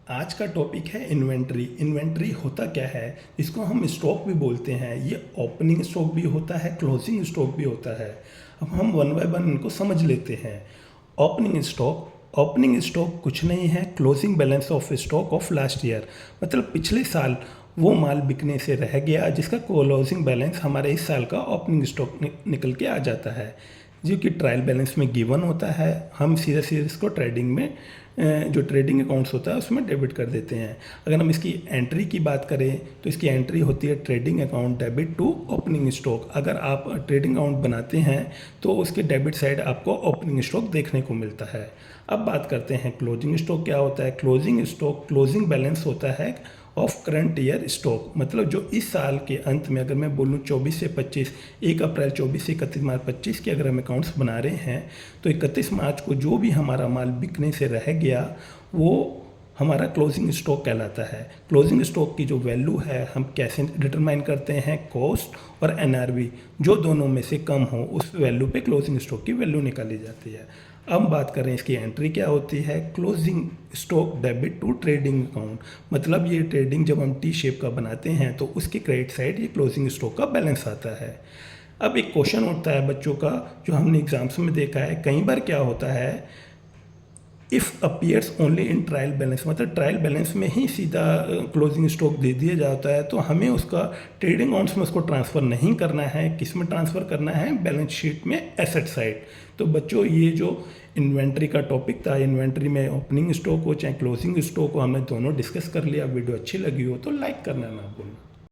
आज का टॉपिक है इन्वेंट्री। इन्वेंट्री होता क्या है? इसको हम स्टॉक भी बोलते हैं। ये ओपनिंग स्टॉक भी होता है, क्लोजिंग स्टॉक भी होता है। अब हम वन बाय वन इनको समझ लेते हैं। ओपनिंग स्टॉक कुछ नहीं है, closing balance of stock of last year. मतलब पिछले साल वो माल बिकने से रह गया जिसका क्लोजिंग बैलेंस हमारे इस साल का ओपनिंग स्टॉक निकल के आ जाता है, जो कि ट्रायल बैलेंस में गिवन होता है। हम सीधे सीधे इसको ट्रेडिंग में जो ट्रेडिंग अकाउंट्स होता है उसमें डेबिट कर देते हैं। अगर हम इसकी एंट्री की बात करें तो इसकी एंट्री होती है trading account debit to opening stock. अगर आप ट्रेडिंग अकाउंट बनाते हैं तो उसके डेबिट साइड आपको ओपनिंग स्टॉक देखने को मिलता है। अब बात करते हैं क्लोजिंग स्टॉक क्या होता है। क्लोजिंग स्टॉक क्लोजिंग बैलेंस होता है ऑफ करंट ईयर स्टॉक। मतलब जो इस साल के अंत में, अगर मैं बोलूँ 24 से 25, 1 अप्रैल 24 से 31 मार्च 25 के अगर हम अकाउंट्स बना रहे हैं तो 31 मार्च को जो भी हमारा माल बिकने से रह गया वो हमारा क्लोजिंग स्टॉक कहलाता है। क्लोजिंग स्टॉक की जो वैल्यू है हम कैसे डिटरमाइन करते हैं? कॉस्ट और एनआरवी जो दोनों में से कम हो उस वैल्यू पे क्लोजिंग स्टॉक की वैल्यू निकाली जाती है। अब बात करें इसकी एंट्री क्या होती है। Closing stock debit to trading account. मतलब ये ट्रेडिंग जब हम टी शेप का बनाते हैं तो उसके क्रेडिट साइड ये क्लोजिंग स्टॉक का बैलेंस आता है। अब एक क्वेश्चन उठता है बच्चों का जो हमने एग्जाम्स में देखा है, कई बार क्या होता है, if appears only in trial balance. मतलब ट्रायल बैलेंस में ही सीधा क्लोजिंग स्टॉक दे दिया जाता है तो हमें उसका ट्रेडिंग अकाउंट्स में उसको ट्रांसफ़र नहीं करना है। किस में ट्रांसफ़र करना है? बैलेंस शीट में एसेट साइड। तो बच्चों ये जो इन्वेंट्री का टॉपिक था, इन्वेंट्री में ओपनिंग स्टॉक हो चाहे क्लोजिंग स्टॉक हो, हमने दोनों डिस्कस कर लिया। वीडियो अच्छी लगी हो तो लाइक करना ना भूलना।